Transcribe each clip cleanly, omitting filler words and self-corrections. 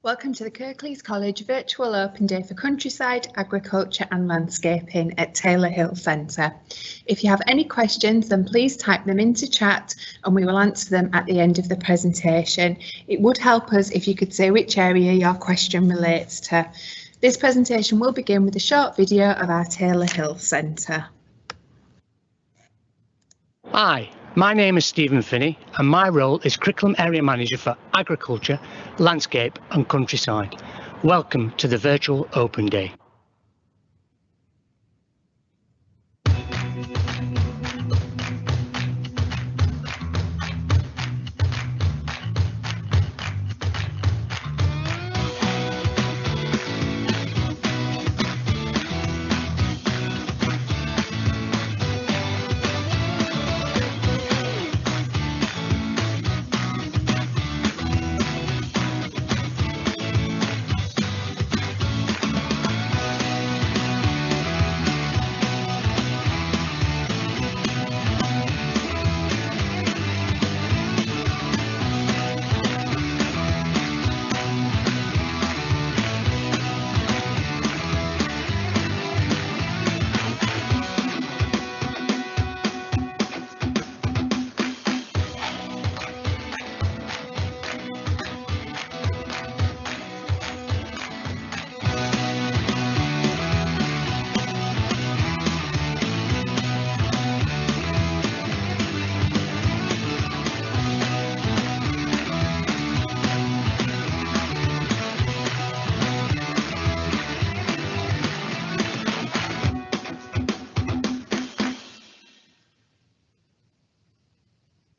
Welcome to the Kirklees College Virtual Open Day for Countryside, Agriculture and Landscaping at Taylor Hill Centre. If you have any questions, then please type them into chat and we will answer them at the end of the presentation. It would help us if you could say which area your question relates to. This presentation will begin with a short video of our Taylor Hill Centre. Hi, my name is Stephen Finney and my role is Curriculum Area Manager for Agriculture, Landscape and Countryside. Welcome to the Virtual Open Day.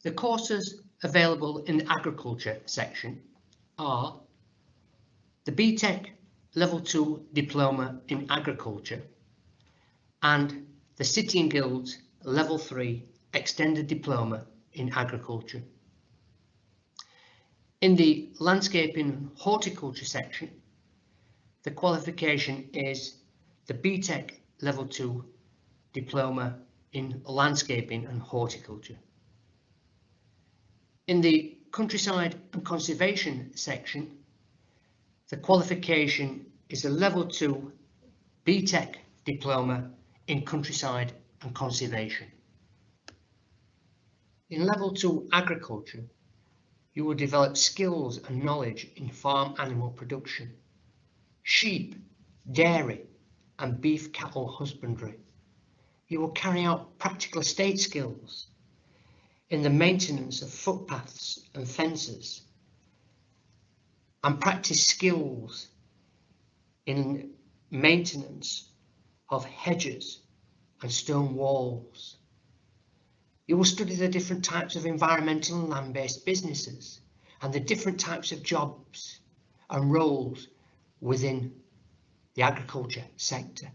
The courses available in the Agriculture section are the BTEC Level 2 Diploma in Agriculture and the City and Guilds Level 3 Extended Diploma in Agriculture. In the Landscaping and Horticulture section, the qualification is the BTEC Level 2 Diploma in Landscaping and Horticulture. In the Countryside and Conservation section, the qualification is a Level 2 BTEC Diploma in Countryside and Conservation. In Level 2 Agriculture, you will develop skills and knowledge in farm animal production, sheep, dairy and beef cattle husbandry. You will carry out practical estate skills in the maintenance of footpaths and fences and practice skills in maintenance of hedges and stone walls. You will study the different types of environmental and land-based businesses and the different types of jobs and roles within the agriculture sector.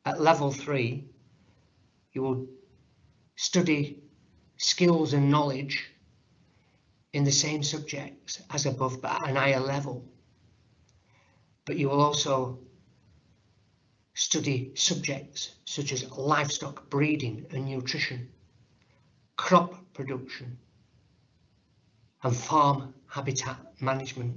At Level 3, you will study skills and knowledge in the same subjects as above but at an higher level. But you will also study subjects such as livestock breeding and nutrition, crop production and farm habitat management.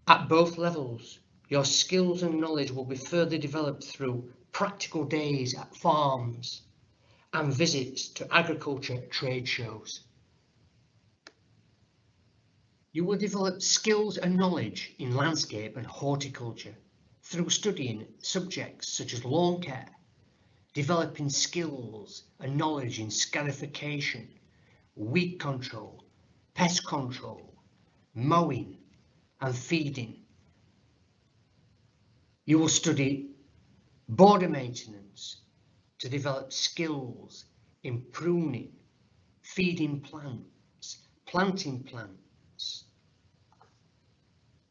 At both levels, your skills and knowledge will be further developed through practical days at farms and visits to agriculture trade shows. You will develop skills and knowledge in landscape and horticulture through studying subjects such as lawn care, developing skills and knowledge in scarification, weed control, pest control, mowing and feeding. You will study border maintenance to develop skills in pruning, feeding plants, planting plants.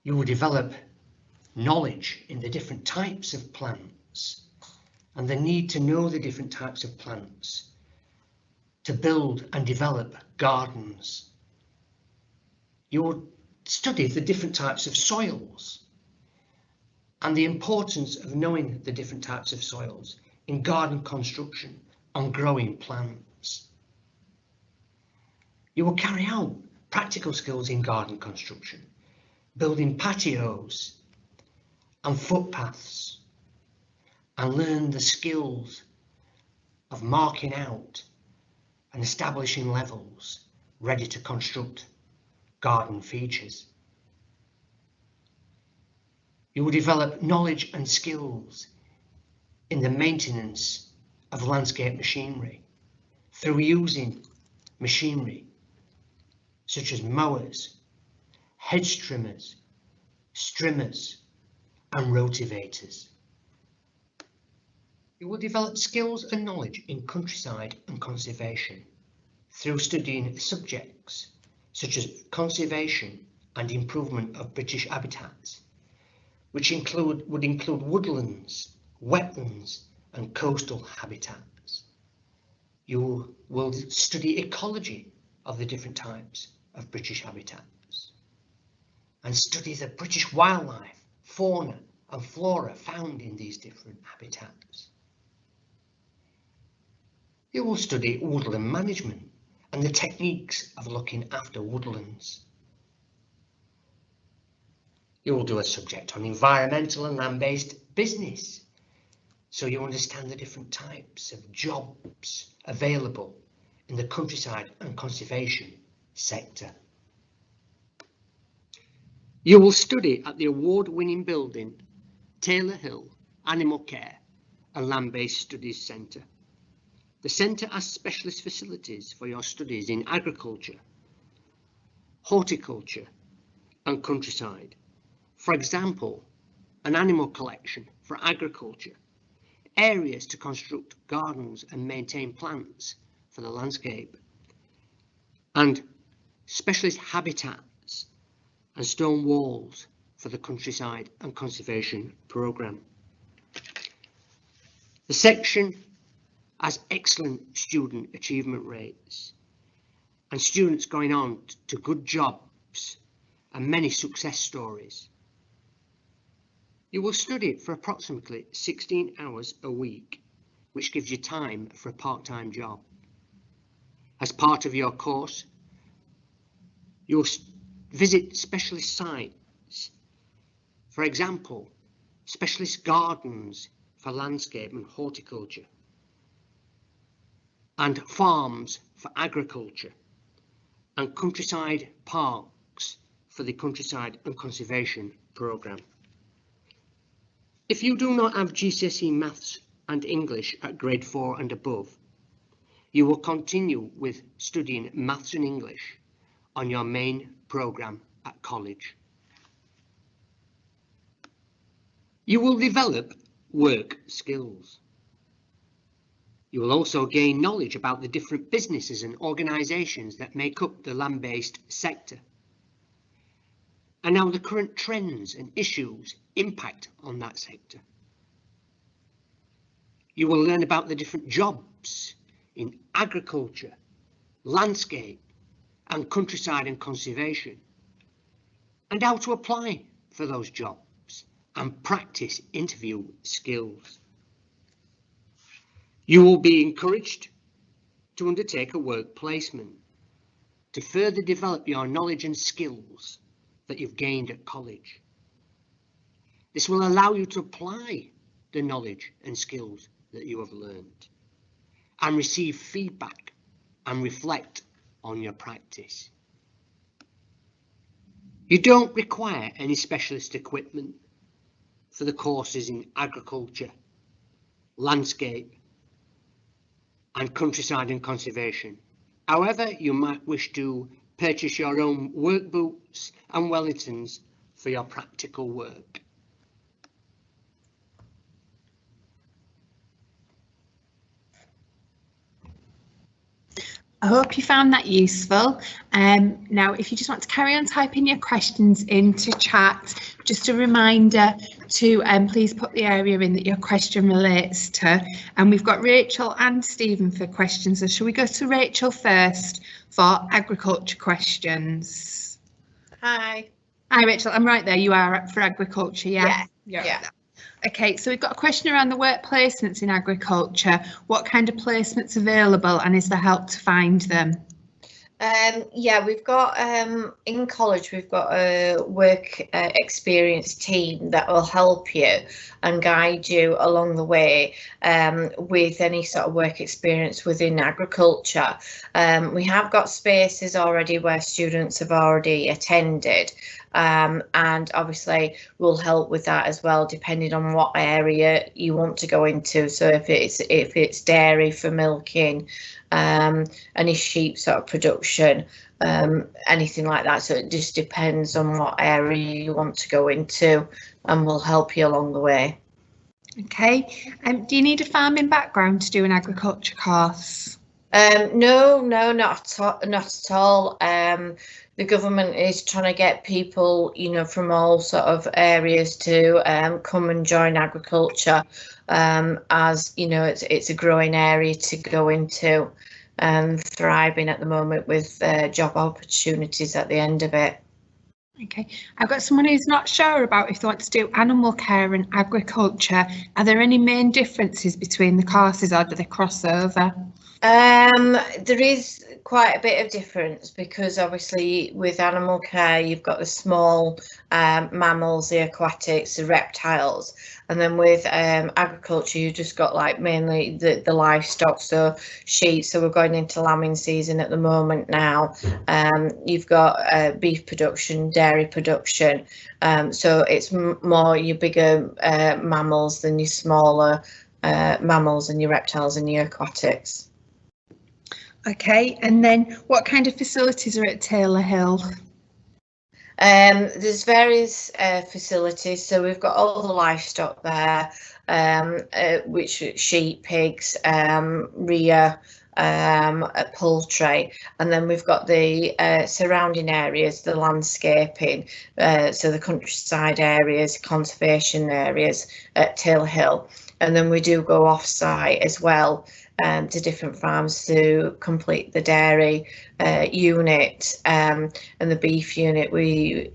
You will develop knowledge in the different types of plants and the need to know the different types of plants to build and develop gardens. You will study the different types of soils and the importance of knowing the different types of soils in garden construction and growing plants. You will carry out practical skills in garden construction, building patios and footpaths, and learn the skills of marking out and establishing levels ready to construct garden features. You will develop knowledge and skills in the maintenance of landscape machinery through using machinery such as mowers, hedge trimmers, strimmers, and rotivators. You will develop skills and knowledge in countryside and conservation through studying subjects such as conservation and improvement of British habitats, which would include woodlands, wetlands, and coastal habitats. You will study ecology of the different types of British habitats and study the British wildlife, fauna, and flora found in these different habitats. You will study woodland management and the techniques of looking after woodlands. You will do a subject on environmental and land-based business, so you understand the different types of jobs available in the countryside and conservation sector. You will study at the award-winning building Taylor Hill Animal Care and Land-Based Studies Centre. The centre has specialist facilities for your studies in agriculture, horticulture and countryside. For example, an animal collection for agriculture, areas to construct gardens and maintain plants for the landscape, and specialist habitats and stone walls for the countryside and conservation programme. The section has excellent student achievement rates and students going on to good jobs and many success stories. You will study for approximately 16 hours a week, which gives you time for a part-time job. As part of your course, you will visit specialist sites, for example, specialist gardens for landscape and horticulture, and farms for agriculture, and countryside parks for the countryside and conservation programme. If you do not have GCSE Maths and English at grade 4 and above, you will continue with studying Maths and English on your main programme at college. You will develop work skills. You will also gain knowledge about the different businesses and organisations that make up the land-based sector, and how the current trends and issues impact on that sector. You will learn about the different jobs in agriculture, landscape, and countryside and conservation, and how to apply for those jobs and practice interview skills. You will be encouraged to undertake a work placement to further develop your knowledge and skills that you've gained at college. This will allow you to apply the knowledge and skills that you have learned and receive feedback and reflect on your practice. You don't require any specialist equipment for the courses in agriculture, landscape, and countryside and conservation. However, you might wish to purchase your own work boots and Wellingtons for your practical work. I hope you found that useful. Now, if you just want to carry on typing your questions into chat, just a reminder to please put the area in that your question relates to. And we've got Rachel and Stephen for questions. So shall we go to Rachel first for agriculture questions? Hi. Hi, Rachel. I'm right there. You are for agriculture, yeah? Yeah. Okay, so we've got a question around the work placements in agriculture. What kind of placements available and is there help to find them? Yeah, we've got in college we've got a work experience team that will help you and guide you along the way with any sort of work experience within agriculture. We have got spaces already where students have already attended, and obviously we'll help with that as well, depending on what area you want to go into. So if it's dairy for milking, any sheep sort of production, anything like that. So it just depends on what area you want to go into, and we'll help you along the way. Okay. Do you need a farming background to do an agriculture course? No, not at all. The government is trying to get people, from all sort of areas to come and join agriculture, as it's a growing area to go into, thriving at the moment with job opportunities at the end of it. Okay, I've got someone who's not sure about if they want to do animal care and agriculture. Are there any main differences between the courses, or do they cross over? There is quite a bit of difference, because obviously with animal care you've got the small mammals, the aquatics, the reptiles, and then with agriculture you've just got like mainly the livestock, so sheep. So we're going into lambing season at the moment now. You've got beef production, dairy production, so it's more your bigger mammals than your smaller mammals and your reptiles and your aquatics. Okay, and then what kind of facilities are at Taylor Hill? There's various facilities, so we've got all the livestock there, which sheep, pigs, rhea, poultry, and then we've got the surrounding areas, the landscaping, so the countryside areas, conservation areas at Taylor Hill, and then we do go off-site as well, to different farms to complete the dairy unit, and the beef unit. We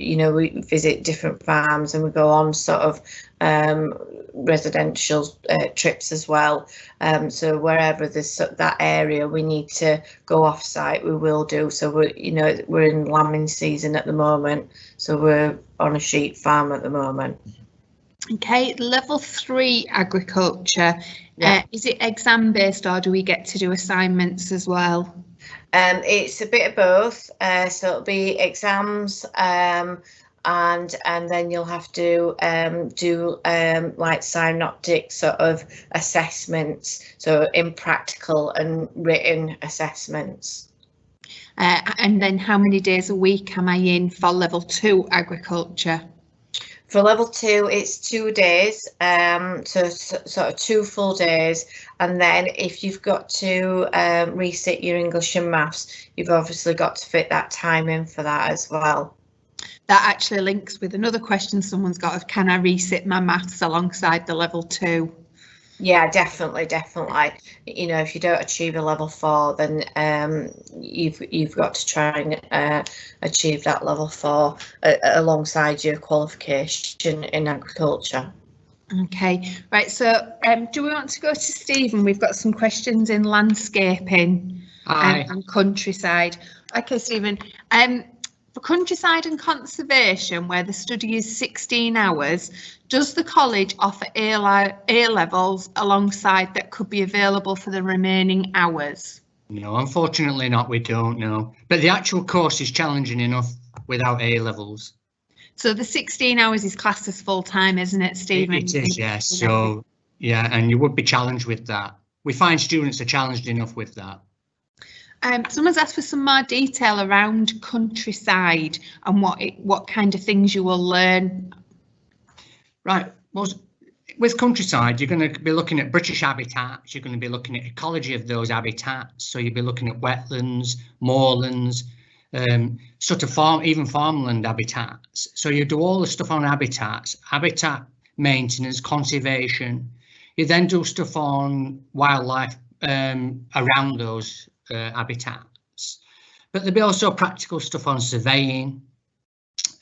visit different farms, and we go on sort of residential trips as well. So wherever there's that area we need to go off site, we will do. So we're in lambing season at the moment, so we're on a sheep farm at the moment. Okay, level 3 agriculture. Yeah. Is it exam based, or do we get to do assignments as well? It's a bit of both. So it'll be exams, and then you'll have to do like synoptic sort of assessments, so in practical and written assessments. And then how many days a week am I in for level 2 agriculture? For level 2, it's 2 days, so sort of 2 full days, and then if you've got to resit your English and maths, you've obviously got to fit that time in for that as well. That actually links with another question someone's got of, can I resit my maths alongside the level 2? Yeah, definitely. If you don't achieve a level 4, then you've got to try and achieve that level 4 alongside your qualification in agriculture. Okay, right. So do we want to go to Stephen? We've got some questions in landscaping and countryside. Okay, Stephen. For countryside and conservation, where the study is 16 hours, does the college offer A levels alongside that could be available for the remaining hours? No, unfortunately not, we don't know. But the actual course is challenging enough without A levels. So the 16 hours is classed as full time, isn't it, Stephen? It is, yes. So, yeah, and you would be challenged with that. We find students are challenged enough with that. Someone's asked for some more detail around countryside and what kind of things you will learn. Right, well, with countryside, you're going to be looking at British habitats, you're going to be looking at ecology of those habitats, so you'll be looking at wetlands, moorlands, sort of farmland habitats. So you do all the stuff on habitats, habitat maintenance, conservation. You then do stuff on wildlife around those habitats, but there'll be also practical stuff on surveying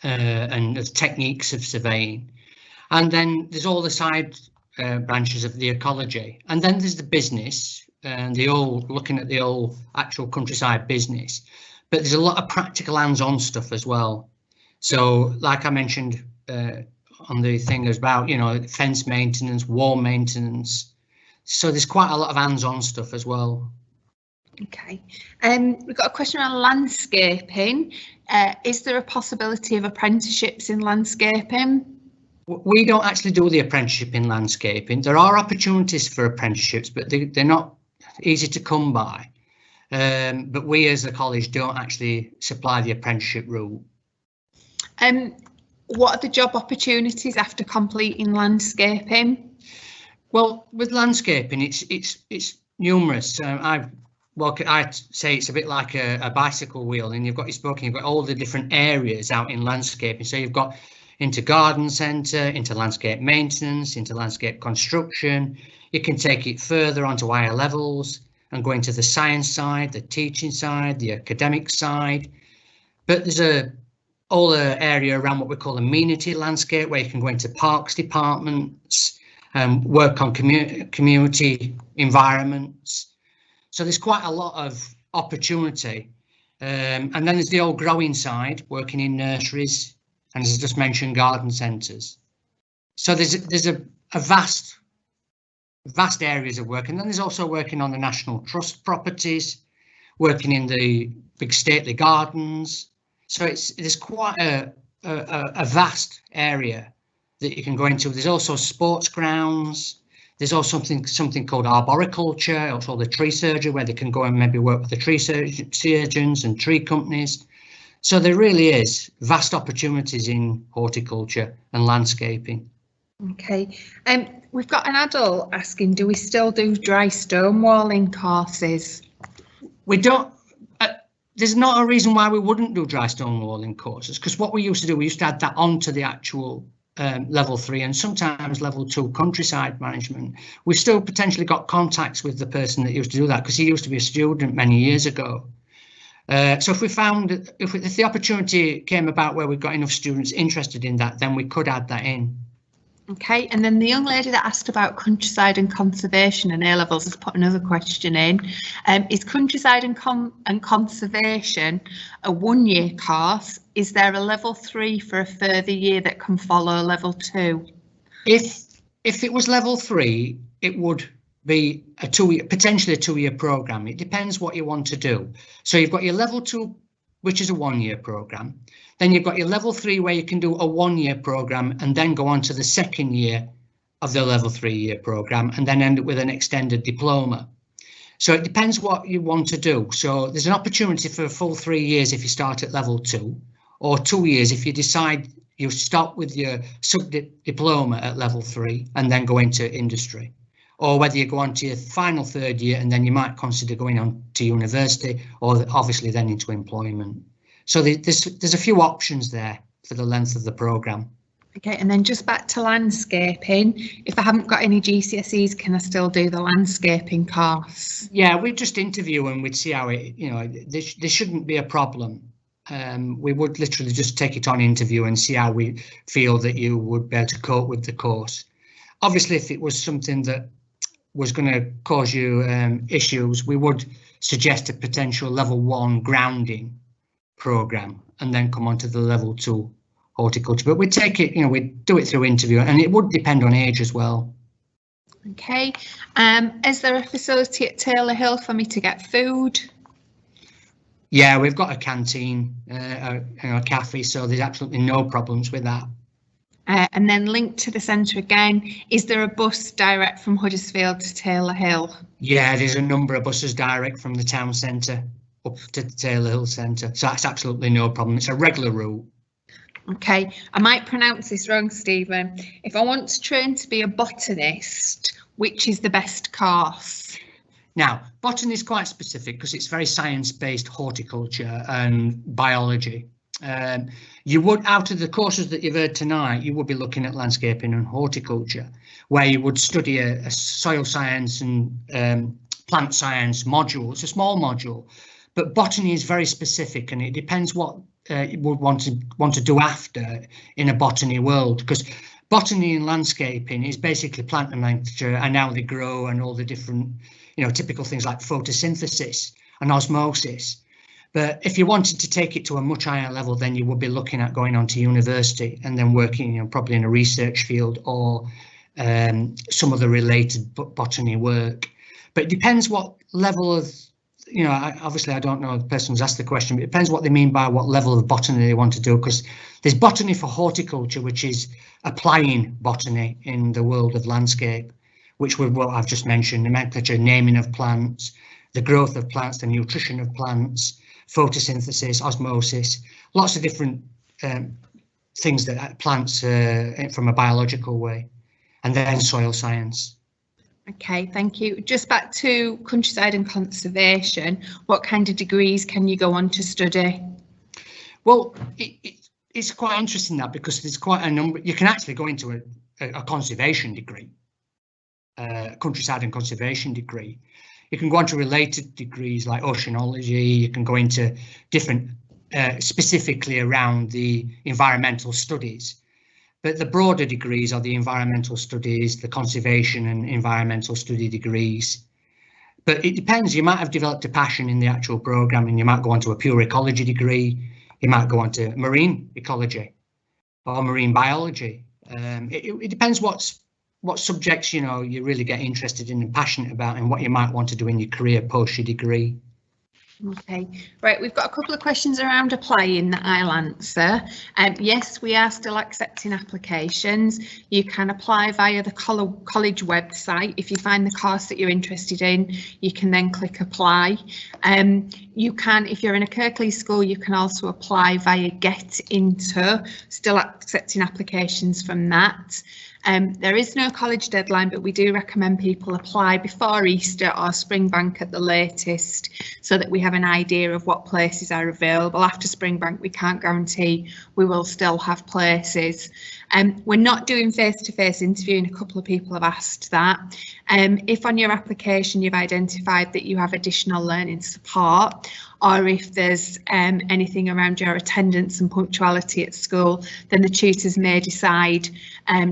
and the techniques of surveying, and then there's all the side branches of the ecology, and then there's the business and looking at the actual countryside business. but there's a lot of practical hands-on stuff as well. So like I mentioned on the thing about, you know, fence maintenance, wall maintenance. So there's quite a lot of hands-on stuff as well. Okay, we've got a question on landscaping. Is there a possibility of apprenticeships in landscaping? We don't actually do the apprenticeship in landscaping. There are opportunities for apprenticeships, but they're not easy to come by. But we as a college don't actually supply the apprenticeship route. What are the job opportunities after completing landscaping? Well, with landscaping, it's numerous. I'd say it's a bit like a bicycle wheel, and you've got all the different areas out in landscaping. So you've got into garden centre, into landscape maintenance, into landscape construction. You can take it further onto higher levels and go into the science side, the teaching side, the academic side. But there's a whole area around what we call amenity landscape, where you can go into parks departments, work on community environments. So there's quite a lot of opportunity. And then there's the old growing side, working in nurseries, and as I just mentioned, garden centres. So there's a vast areas of work. And then there's also working on the National Trust properties, working in the big stately gardens. So there's quite a vast area that you can go into. There's also sports grounds. There's also something called arboriculture, also the tree surgery, where they can go and maybe work with the tree surgeons and tree companies. So there really is vast opportunities in horticulture and landscaping. Okay, we've got an adult asking, do we still do dry stone walling courses? We don't. There's not a reason why we wouldn't do dry stone walling courses, because what we used to do, we used to add that onto the actual level 3 and sometimes level 2 countryside management. We've still potentially got contacts with the person that used to do that, because he used to be a student many years ago. So if the opportunity came about where we've got enough students interested in that, then we could add that in. Okay, and then the young lady that asked about countryside and conservation and A-levels has put another question in. Is countryside and conservation a 1-year course? Is there a level 3 for a further year that can follow level 2? If it was level 3, it would be potentially a 2-year programme. It depends what you want to do. So you've got your level 2, which is a 1-year programme. Then you've got your level 3 where you can do a 1-year programme and then go on to the second year of the level 3-year programme and then end up with an extended diploma. So it depends what you want to do. So there's an opportunity for a full 3 years if you start at level 2, or 2 years if you decide you stop with your sub-diploma at level 3 and then go into industry. Or whether you go on to your final 3rd year and then you might consider going on to university, or obviously then into employment. So there's a few options there for the length of the programme. Okay, and then just back to landscaping. If I haven't got any GCSEs, can I still do the landscaping course? Yeah, we'd just interview and we'd see how there shouldn't be a problem. We would literally just take it on interview and see how we feel that you would be able to cope with the course. Obviously, if it was something that was going to cause you issues, we would suggest a potential level 1 grounding programme and then come on to the level 2 horticulture. But we'd take it, we'd do it through interview, and it would depend on age as well. Okay, is there a facility at Taylor Hill for me to get food? Yeah, we've got a canteen, a cafe, so there's absolutely no problems with that. And then linked to the centre again, is there a bus direct from Huddersfield to Taylor Hill? Yeah, there's a number of buses direct from the town centre up to the Taylor Hill Centre, so that's absolutely no problem. It's a regular route. Okay, I might pronounce this wrong, Stephen. If I want to train to be a botanist, which is the best course? Now, botany is quite specific because it's very science-based horticulture and biology. You would, out of the courses that you've heard tonight, you would be looking at landscaping and horticulture, where you would study a soil science and plant science module. It's a small module, but botany is very specific, and it depends what you would want to do after in a botany world, because botany and landscaping is basically plant nomenclature and how they grow and all the different, typical things like photosynthesis and osmosis. But if you wanted to take it to a much higher level, then you would be looking at going on to university and then working, you know, probably in a research field or some other related botany work. But it depends what level of, you know, obviously I don't know the person who's asked the question, but it depends what they mean by what level of botany they want to do, because there's botany for horticulture, which is applying botany in the world of landscape, which was what I've just mentioned: nomenclature, naming of plants, the growth of plants, the nutrition of plants, photosynthesis, osmosis, lots of different things that plants from a biological way, and then soil science. Okay, thank you. Just back to countryside and conservation, what kind of degrees can you go on to study? Well, it's quite interesting that, because there's quite a number. You can actually go into a conservation degree, countryside and conservation degree. You can go on to related degrees like oceanology. You can go into different, specifically around the environmental studies. But the broader degrees are the environmental studies, the conservation and environmental study degrees. But it depends. You might have developed a passion in the actual programme, and you might go on to a pure ecology degree. You might go on to marine ecology or marine biology. It depends what subjects, you know, you really get interested in and passionate about, and what you might want to do in your career post your degree. Okay, right, we've got a couple of questions around applying that I'll answer. Yes, we are still accepting applications. You can apply via the college website. If you find the course that you're interested in, you can then click apply. You can, if you're in a Kirklees school, you can also apply via Get Into, still accepting applications from that. There is no college deadline, but we do recommend people apply before Easter or Springbank at the latest, so that we have an idea of what places are available. After Springbank, we can't guarantee we will still have places. We're not doing face-to-face interviewing. A couple of people have asked that. If on your application you've identified that you have additional learning support, or if there's anything around your attendance and punctuality at school, then the tutors may decide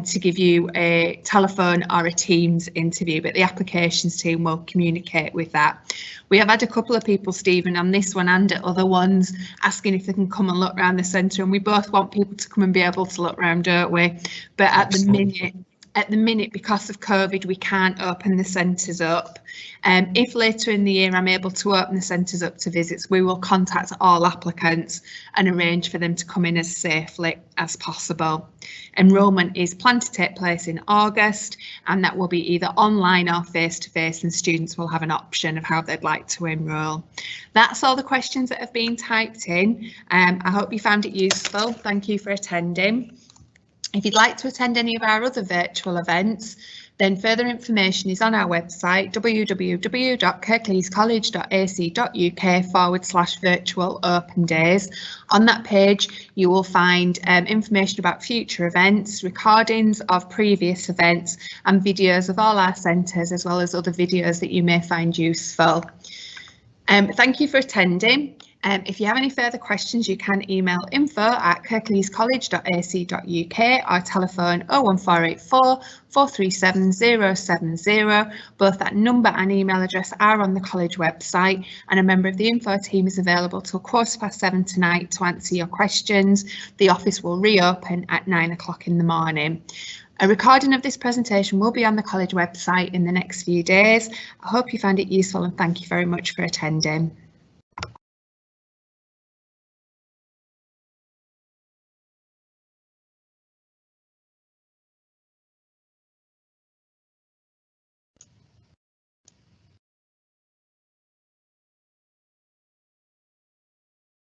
to give you a telephone or a Teams interview, but the applications team will communicate with that. We have had a couple of people, Stephen, on this one and at other ones, asking if they can come and look around the centre, and we both want people to come and be able to look around, don't we? But at the minute, because of COVID, we can't open the centres up. If later in the year I'm able to open the centres up to visits, we will contact all applicants and arrange for them to come in as safely as possible. Enrolment is planned to take place in August, and that will be either online or face-to-face, and students will have an option of how they'd like to enrol. That's all the questions that have been typed in. I hope you found it useful. Thank you for attending. If you'd like to attend any of our other virtual events, then further information is on our website, www.kirkleescollege.ac.uk/virtual open days. On that page, you will find information about future events, recordings of previous events, and videos of all our centres, as well as other videos that you may find useful. Thank you for attending. If you have any further questions, you can email info@kirkleescollege.ac.uk or telephone 01484 437 070. Both that number and email address are on the college website, and a member of the info team is available till 7:15 tonight to answer your questions. The office will reopen at 9 o'clock in the morning. A recording of this presentation will be on the college website in the next few days. I hope you found it useful, and thank you very much for attending.